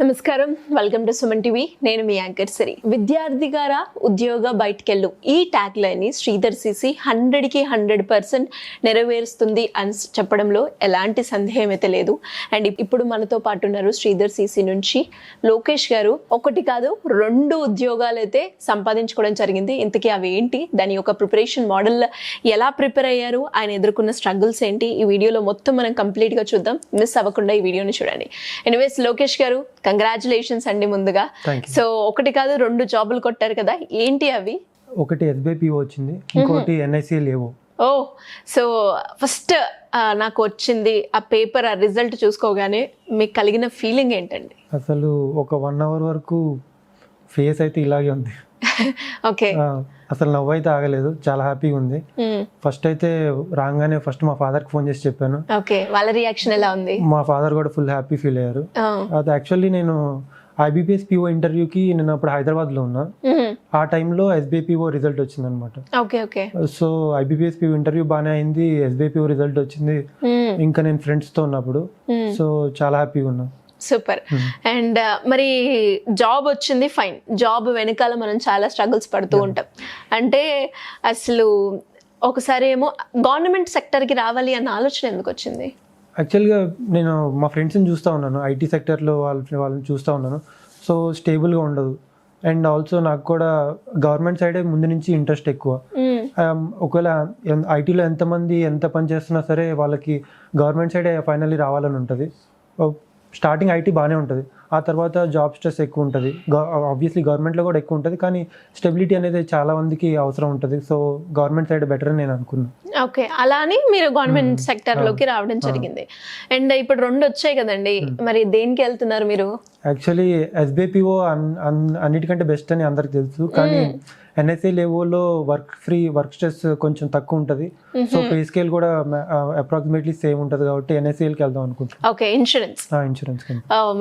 నమస్కారం, welcome to Suman TV. నేను మీ anchor సిరి. విద్యార్థి గారా ఉద్యోగ బయటకెళ్ళు, ఈ ట్యాగ్ లైన్ ని శ్రీధర్ సిసి 100కి 100% నెరవేరుస్తుంది అని చెప్పడంలో ఎలాంటి సందేహం అయితే లేదు. అండ్ ఇప్పుడు మనతో పాటు ఉన్నారు శ్రీధర్ సిసి నుంచి లోకేష్ గారు. ఒకటి కాదు 2 ఉద్యోగాలు అయితే సంపాదించుకోవడం జరిగింది. ఇంతకీ అవి ఏంటి, దాని యొక్క ప్రిపరేషన్ మోడల్ ఎలా ప్రిపేర్ అయ్యారు, ఆయన ఎదుర్కొన్న స్ట్రగుల్స్ ఏంటి, ఈ వీడియోలో మొత్తం మనం కంప్లీట్ గా చూద్దాం. మిస్ అవ్వకుండా ఈ వీడియోని చూడండి. ఎనీవేస్ లోకేష్ గారు, కంగ్రాచులేషన్స్ అండి ముందుగా. సో ఒకటి కాదు 2 జాబులు కొట్టారు కదా, ఏంటి అవి? ఒకటి SBPO వచ్చింది, ఇంకోటి NICL ఏవో. ఓ, సో ఫస్ట్ నాకు వచ్చింది ఆ పేపర్, ఆ రిజల్ట్ చూసుకోగానే మీకు కలిగిన ఫీలింగ్ ఏంటండి? అసలు ఒక 1 అవర్ వరకు ఫేస్ అయితే ఇలాగే ఉంది. ఓకే, అసలు నవ్వు అయితే ఆగలేదు, చాలా హ్యాపీగా ఉంది. ఫస్ట్ అయితే రాగానే ఫస్ట్ మా ఫాదర్కి ఫోన్ చేసి చెప్పాను. ఓకే, వాళ్ళ రియాక్షన్ ఎలా ఉంది? మా ఫాదర్ కూడా ఫుల్ హ్యాపీ ఫీల్ అయ్యారు. అది యాక్చువల్లీ నేను IBPS PO ఇంటర్వ్యూకి నేను అప్పుడు హైదరాబాద్లో ఉన్నా. ఆ టైంలో SBPO రిజల్ట్ వచ్చింది అనమాట. సో IBPS PO ఇంటర్వ్యూ బాగానే అయింది, SBPO రిజల్ట్ వచ్చింది. ఇంకా నేను ఫ్రెండ్స్తో ఉన్నప్పుడు, సో చాలా హ్యాపీగా ఉన్నా. సూపర్. అండ్ మరి జాబ్ వచ్చింది, ఫైన్. జాబ్ వెనకాల మనం చాలా స్ట్రగుల్స్ పడుతూ ఉంటాం. అంటే అసలు ఒకసారి ఏమో గవర్నమెంట్ సెక్టర్కి రావాలి అన్న ఆలోచన ఎందుకు వచ్చింది? యాక్చువల్గా నేను మా ఫ్రెండ్స్ని చూస్తూ ఉన్నాను, IT సెక్టర్లో వాళ్ళని చూస్తూ ఉన్నాను. సో స్టేబుల్గా ఉండదు. అండ్ ఆల్సో నాకు కూడా గవర్నమెంట్ సైడే ముందు నుంచి ఇంట్రెస్ట్ ఎక్కువ. ఒకవేళ ఐటీలో ఎంతమంది ఎంత పని చేస్తున్నా సరే వాళ్ళకి గవర్నమెంట్ సైడే ఫైనల్లీ రావాలని ఉంటుంది. స్టార్టింగ్ IT బాగానే ఉంటుంది, ఆ తర్వాత జాబ్ స్ట్రెస్ ఎక్కువ ఉంటుంది. ఆబ్వియస్లీ గవర్నమెంట్లో కూడా ఎక్కువ ఉంటుంది, కానీ స్టెబిలిటీ అనేది చాలా మందికి అవసరం ఉంటుంది. సో గవర్నమెంట్ సైడ్ బెటర్ అని నేను అనుకున్నాను. ఓకే, అలా అని మీరు గవర్నమెంట్ సెక్టర్లోకి రావడం జరిగింది. అండ్ ఇప్పుడు 2 వచ్చాయి కదండి, మరి దేనికి వెళ్తున్నారు మీరు? యాక్చువల్లీ SBPO అన్నిటికంటే బెస్ట్ అని అందరికి తెలుసు, కానీ NICL ఏవోలో వర్క్ స్ట్రెస్ కొంచెం తక్కువ ఉంటుంది. సో పే స్కేల్ కూడా అప్రాక్సిమేట్లీ సేమ్ ఉంటుంది కాబట్టి NICLకి వెళ్దాం అనుకుంటున్నాను. Okay, insurance.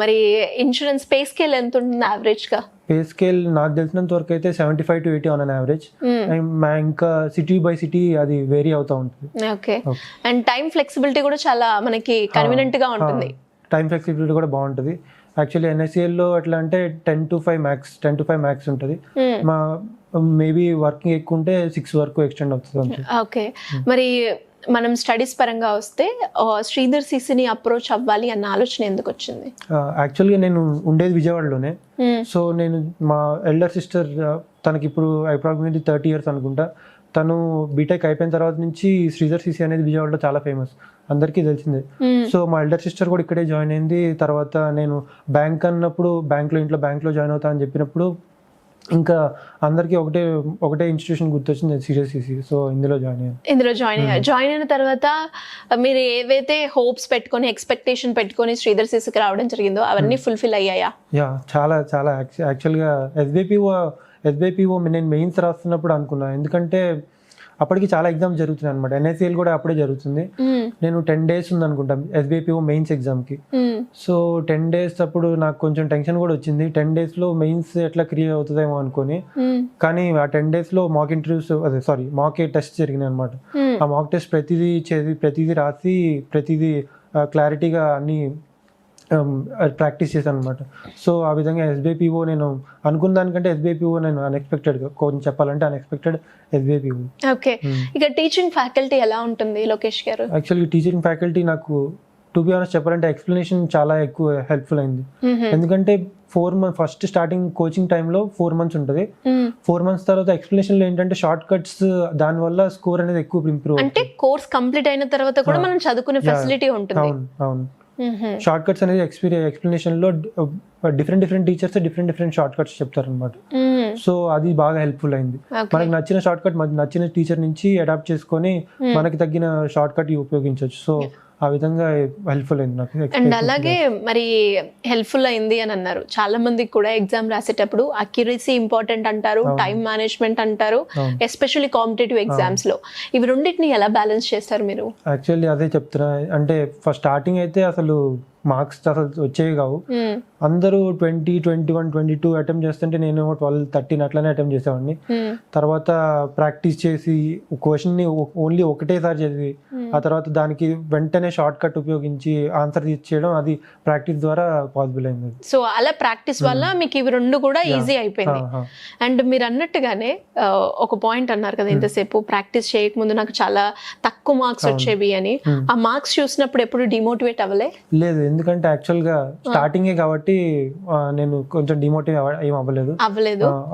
మరి ఇన్సూరెన్స్ పే స్కేల్ ఎంత ఉంటుంది యావరేజ్ గా? పే స్కేల్ నాకు తెలిసినంత వరకు అయితే 75 to 80 ఆన్ అన్ యావరేజ్. ఇంకా సిటీ బై సిటీ అది వేరీ అవుతూ ఉంటుంది. ఓకే, అండ్ టైం ఫ్లెక్సిబిలిటీ కూడా చాలా మనకి కన్వీనియంట్ గా ఉంటుంది. టైం ఫ్లెక్సిబిలిటీ కూడా బాగుంటుంది. యాక్చువల్లీ NICLలో ఎట్లా అంటే 10 to 5 మ్యాక్స్ ఉంటుంది. మా మేబీ వర్కింగ్ ఎక్కువ ఉంటే 6 వరకు ఎక్స్టెండ్ అవుతుంది. ఓకే, మరి మనం స్టడీస్ పరంగా వస్తే శ్రీధర్ సిసిని అప్రోచ్ అవ్వాలి అన్న ఆలోచన ఎందుకు వచ్చింది? యాక్చువల్గా నేను ఉండేది విజయవాడలోనే. సో నేను మా ఎల్డర్ సిస్టర్, తనకి ఇప్పుడు అప్రాక్సిమేట్లీ 30 years అనుకుంటా. తను బీటెక్ అయిపోయిన తర్వాత నుంచి శ్రీధర్ సిసి అనేది విజయవాడలో చాలా ఫేమస్, అందరికీ తెలిసిందే. సో మా ఎల్డర్ సిస్టర్ కూడా ఇక్కడే జాయిన్ అయింది. తర్వాత నేను బ్యాంక్ అన్నప్పుడు బ్యాంక్లో జాయిన్ అవుతా అని చెప్పినప్పుడు ఇంకా అందరికీ ఒకటే ఇన్స్టిట్యూషన్ గుర్తొచ్చింది, శ్రీధర్ సిసి. సో ఇందులో జాయిన్ అయిన తర్వాత మీరు ఏవైతే హోప్స్ పెట్టుకొని ఎక్స్పెక్టేషన్ పెట్టుకొని శ్రీధర్ సిసికి రావడం జరిగిందో అవన్నీ ఫుల్ఫిల్ అయ్యాయా? చాలా చాలా యాక్చువల్గా SBPO నేను మెయిన్స్ రాస్తున్నప్పుడు అనుకున్నా, ఎందుకంటే అప్పటికి చాలా ఎగ్జామ్స్ జరుగుతున్నాయి అనమాట. NICL కూడా అప్పుడే జరుగుతుంది. నేను 10 days ఉంది అనుకుంటా SBPO మెయిన్స్ ఎగ్జామ్కి. సో 10 days అప్పుడు నాకు కొంచెం టెన్షన్ కూడా వచ్చింది. 10 daysలో మెయిన్స్ ఎట్లా క్లియర్ అవుతుందేమో అనుకొని, కానీ ఆ 10 daysలో మాక్ టెస్ట్ జరిగినాయి అనమాట. ఆ మాక్ టెస్ట్ ప్రతిదీ రాసి ప్రతిదీ క్లారిటీగా అన్ని ప్రాక్టీస్ చేశాను అనమాట. సో ఆ విధంగా SBPO నేను అనుకున్న దానికంటే SBPO నేను అన్ఎక్స్పెక్టెడ్గా, కొంచెం చెప్పాలంటే అన్ఎక్స్పెక్టెడ్ SBPO. ఓకే, ఇక టీచింగ్ ఫ్యాకల్టీ ఎలా ఉంటుంది లోకేష్ గారు? యాక్చువల్లీ టీచింగ్ ఫ్యాకల్టీ నాకు టు బి ఆనెస్ట్ చెప్పాలంటే ఎక్స్ప్లెనేషన్ చాలా ఎక్కువ హెల్ప్ఫుల్ అయింది. ఎందుకంటే 4 months ఫస్ట్ స్టార్టింగ్ కోచింగ్ టైంలో 4 months ఉంటుంది. 4 months తర్వాత ఎక్స్ప్లెనేషన్లో ఏంటంటే షార్ట్ కట్స్, దాని వల్ల స్కోర్ అనేది ఎక్కువ ఇంప్రూవ్. అంటే కోర్స్ కంప్లీట్ అయిన తర్వాత కూడా మనం చదువుకునే ఫెసిలిటీ ఉంటుంది. అవును. షార్ట్ కట్స్ అనేది ఎక్స్ప్లెనేషన్ లో different teachers different short cuts చెప్తారు అనమాట. సో అది బాగా హెల్ప్ఫుల్ అయింది. మనకి నచ్చిన షార్ట్ కట్ నచ్చిన టీచర్ నుంచి అడాప్ట్ చేసుకొని మనకి తగ్గిన షార్ట్ కట్ ఉపయోగించవచ్చు. సో ఆ విధంగా హెల్ప్ఫుల్ అయింది నాకు. అండ్ అలాగే మరి హెల్ప్ఫుల్ అయింది అని అన్నారు. చాలా మందికి కూడా ఎగ్జామ్ రాసేటప్పుడు అక్యురసీ ఇంపార్టెంట్ అంటారు, టైం మేనేజ్మెంట్ అంటారు, ఎస్పెషల్లీ కాంపిటేటివ్ ఎగ్జామ్స్ లో. ఇవి రెండింటిని ఎలా బ్యాలెన్స్ చేస్తారు మీరు? యాక్చువల్లీ అదే చెప్తున్నా. అంటే ఫస్ట్ స్టార్టింగ్ అయితే అసలు మార్క్స్ అసలు వచ్చేవి కావు. అందరూ 20, 21, 22 అటెంప్ట్ చేస్తుంటే నేను 12, 13 అట్లనే అటెంప్ట్ చేసేవాడిని. తర్వాత ప్రాక్టీస్ చేసి క్వశ్చన్ని ఓన్లీ ఒకటేసారి చదివి ఆ తర్వాత దానికి వెంటనే షార్ట్ కట్ ఉపయోగించి ఆన్సర్ ఇచ్చేయడం, అది ప్రాక్టీస్ ద్వారా పాసిబుల్ అయింది. సో అలా ప్రాక్టీస్ వల్ల మీకు ఇవి రెండు కూడా ఈజీ అయిపోయింది. అండ్ మీరు అన్నట్టుగానే ఒక పాయింట్ అన్నారు కదా ఇంతసేపు, ప్రాక్టీస్ చేయకముందు నాకు చాలా తక్కువ మార్క్స్ వచ్చేవి అని. ఆ మార్క్స్ చూసినప్పుడు ఎప్పుడు డిమోటివేట్ అవ్వలే? లేదు, ఎందుకంటే యాక్చువల్గా స్టార్టింగే కాబట్టి నేను కొంచెం డిమోటివ్ ఏం అవ్వలేదు.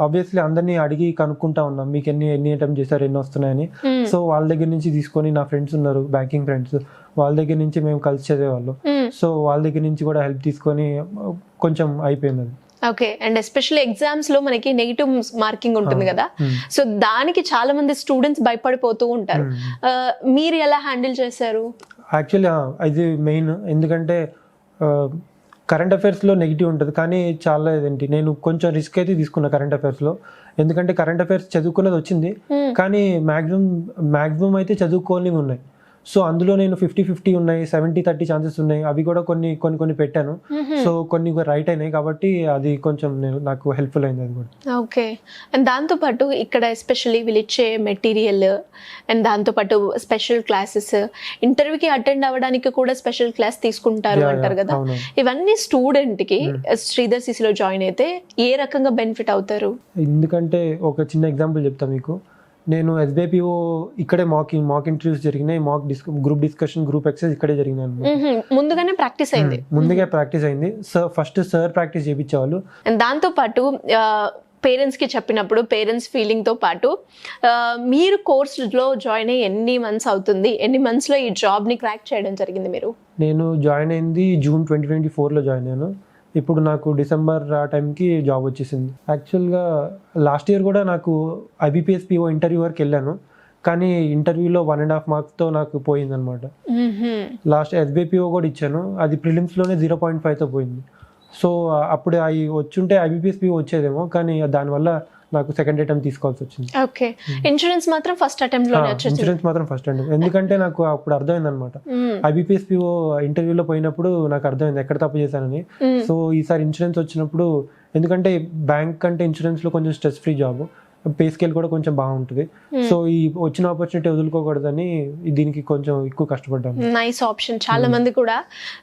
ఆబ్వియస్లీ అందరినీ అడిగి కనుక్కుంటా ఉన్నాం, మీకు ఎన్ని అటెంప్ట్ చేశారు, ఎన్ని వస్తున్నాయని. సో వాళ్ళ దగ్గర నుంచి తీసుకొని, నా ఫ్రెండ్స్ ఉన్నారు బ్యాంకింగ్ ఫ్రెండ్స్, వాళ్ళ దగ్గర నుంచి మేము కలిసి చదివేవాళ్ళం. సో వాళ్ళ దగ్గర నుంచి కూడా హెల్ప్ తీసుకొని కొంచెం అయిపోయింది అది. ఓకే. అండ్ ఎస్పెషల్లీ ఎగ్జామ్స్ లో మనకి నెగిటివ్ మార్కింగ్ ఉంటుంది కదా, సో దానికి చాలా మంది స్టూడెంట్స్ భయపడిపోతూ ఉంటారు. మీరు ఎలా హ్యాండిల్ చేశారు? యాక్చువల్లీ ఇది మెయిన్, ఎందుకంటే కరెంట్ అఫైర్స్లో నెగిటివ్ ఉంటుంది, కానీ చాలా ఇదేంటి నేను కొంచెం రిస్క్ అయితే తీసుకున్నా కరెంట్ అఫైర్స్లో. ఎందుకంటే కరెంట్ అఫైర్స్ చదువుకున్నది వచ్చింది, కానీ మ్యాక్సిమం అయితే చదువుకోలేవి ఉన్నాయి. సో అందులో నేను 50-50 ఉన్నాయి, 70-30 ఛాన్సెస్ ఉన్నాయి. అవి కూడా కొన్ని పెట్టాను. సో కొన్ని రైట్ అయినాయి, కాబట్టి అది కొంచెం నాకు హెల్ప్ఫుల్ అయింది అది కూడా. ఓకే. అండ్ దాంతోపాటు ఇక్కడ ఎస్పెషల్లీ వీళ్ళు ఇచ్చే మెటీరియల్ అండ్ దాంతోపాటు స్పెషల్ క్లాసెస్, ఇంటర్వ్యూకి అటెండ్ అవ్వడానికి కూడా స్పెషల్ క్లాస్ తీసుకుంటారు అంటారు కదా, ఇవన్నీ స్టూడెంట్కి శ్రీధర్ సిసిలో జాయిన్ అయితే ఏ రకంగా బెనిఫిట్ అవుతారు? ఎందుకంటే ఒక చిన్న ఎగ్జాంపుల్ చెప్తా మీకు. నేను SBIPO ఇక్కడే మాక్ ఇంటర్వ్యూస్ జరిగినాయి, గ్రూప్ డిస్కషన్, గ్రూప్ ఎక్సర్సైజ్ ఇక్కడే జరిగినాయి. ముందుగానే ప్రాక్టీస్ అయింది. ముందుగా ప్రాక్టీస్ అయింది. ఫస్ట్ సార్ ప్రాక్టీస్ చేయించేవాళ్ళు. దాంతో పాటు పేరెంట్స్ కి చెప్పినప్పుడు పేరెంట్స్ ఫీలింగ్ తో పాటు మీరు కోర్సులో జాయిన్ అయ్యి ఎన్ని మంత్స్ అవుతుంది, ఎన్ని మంత్స్ లో ఈ జాబ్ ని క్రాక్ చేయడం జరిగింది మీరు? నేను జాయిన్ అయింది జూన్ 2024లో జాయిన్ అయ్యాను. ఇప్పుడు నాకు డిసెంబర్ ఆ టైంకి జాబ్ వచ్చేసింది. యాక్చువల్గా లాస్ట్ ఇయర్ కూడా నాకు IBPS PO ఇంటర్వ్యూ వరకు వెళ్ళాను, కానీ ఇంటర్వ్యూలో 1.5 మార్క్స్తో నాకు పోయిందనమాట. లాస్ట్ SBIPO కూడా ఇచ్చాను, అది ప్రిలిమ్స్లోనే 0.5తో పోయింది. సో అప్పుడు అవి వచ్చుంటే IBPS PO వచ్చేదేమో, కానీ దానివల్ల నాకు సెకండ్ అటెంప్ట్ తీసుకోవాల్సి వచ్చింది. ఓకే. ఇన్సూరెన్స్ మాత్రం ఫస్ట్ అటెంప్ట్ లోనే వచ్చింది. ఇన్సూరెన్స్ మాత్రం ఫస్ట్ అటెంప్ట్, ఎందుకంటే నాకు అప్పుడు అర్థమైంది అనమాట. IBPS PO ఇంటర్వ్యూలో పోయినప్పుడు నాకు అర్థమైంది ఎక్కడ తప్పు చేశానని. సో ఈసారి ఇన్సూరెన్స్ వచ్చినప్పుడు, ఎందుకంటే బ్యాంక్ కంటే ఇన్సూరెన్స్ లో కొంచెం stress free job, pay scale కూడా కొంచెం బాగుంటుంది. సో ఈ వచ్చిన ఆపర్చునిటీ వదులుకోకూడదని దీనికి కొంచెం ఎక్కువ కష్టపడ్డాను. Nice option. చాలా మంది కూడా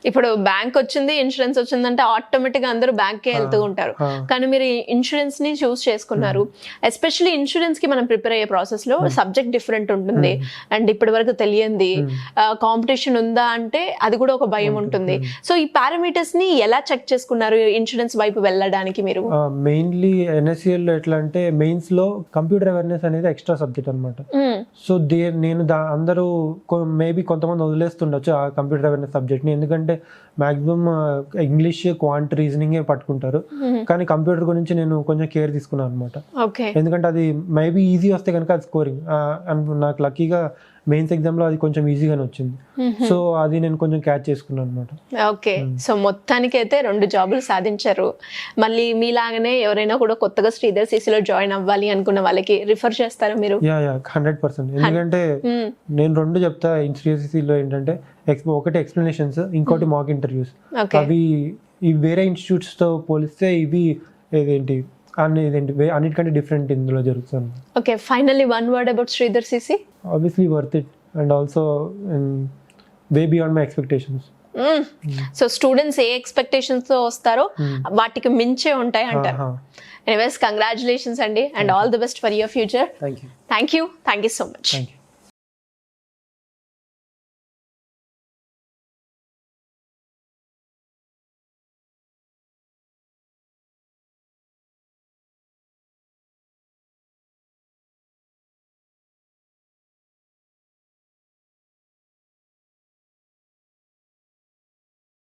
ఇప్పుడు బ్యాంక్ వచ్చింది, ఇన్సూరెన్స్ వచ్చిందంటే ఆటోమేటిక్ గా అందరూ బ్యాంక్ కే వెళ్తూ ఉంటారు, కానీ మీరు ఇన్సూరెన్స్ ని చూస్ చేసుకున్నారు. ఎస్పెషల్లీ ఇన్సూరెన్స్ కి మనం ప్రిపేర్ అయ్యే ప్రాసెస్ లో సబ్జెక్ట్ డిఫరెంట్ ఉంటుంది, అండ్ ఇప్పటి వరకు తెలియంది, కాంపిటీషన్ ఉందా అంటే అది కూడా ఒక భయం ఉంటుంది. సో ఈ పారామీటర్స్ ని ఎలా చెక్ చేసుకున్నారు ఇన్సూరెన్స్ వైపు వెళ్ళడానికి మీరు? మెయిన్లీ NSCL లో ఎట్లా అంటే మెయిన్స్ లో కంప్యూటర్ అవేర్నెస్ అనేది ఎక్స్ట్రా సబ్జెక్ట్ అనమాట. సో నేను అందరూ మేబీ కొంతమంది వదిలేస్తుండొచ్చు ఆ కంప్యూటర్ అవేర్నెస్ సబ్జెక్ట్ ని, ఎందుకంటే మాక్సిమం ఇంగ్లీష్, క్వాంట్, రీజనింగ్ పట్టుకుంటారు, కానీ కంప్యూటర్ గురించి నేను కొంచెం కేర్ తీసుకున్నాను అనమాట. ఎందుకంటే అది మేబీ ఈజీ వస్తే కనుక అది స్కోరింగ్, నాకు లక్కీగా మెయిన్స్ ఎగ్జామ్ లో అది కొంచెం ఈజీగానే వచ్చింది. సో అది నేను కొంచెం క్యాచ్ చేసుకున్నాను అనమాట. ఓకే. సో మొత్తానికి అయితే 2 జాబులు సాధించారు. మళ్ళీ మీలాగానే ఎవరైనా కూడా కొత్తగా శ్రీధర్ సిసిలో జాయిన్ అవ్వాలి అనుకున్న వాళ్ళకి రిఫర్ చేస్తారా మీరు? 100%. ఎందుకంటే నేను 2 చెప్తా శ్రీధర్ సిసిలో ఏంటంటే, ఒకటి ఎక్స్ప్లెనేషన్స్, ఇంకోటి మాక్ ఇంటర్వ్యూస్. అవి వేరే ఇన్స్టిట్యూట్స్ తో పోలిస్తే ఇవి అన్నిటికంటే డిఫరెంట్ ఇందులో జరుగుతుంది. Okay. Finally one word about Sridhar CC. Obviously worth it, and also way beyond my expectations. So students A expectations తో వస్తారో వాటికి మించే ఉంటాయి అంటారు. ఎనీవేస్ కంగ్రాచులేషన్స్ అండి, and all the best for your future. Thank you so much.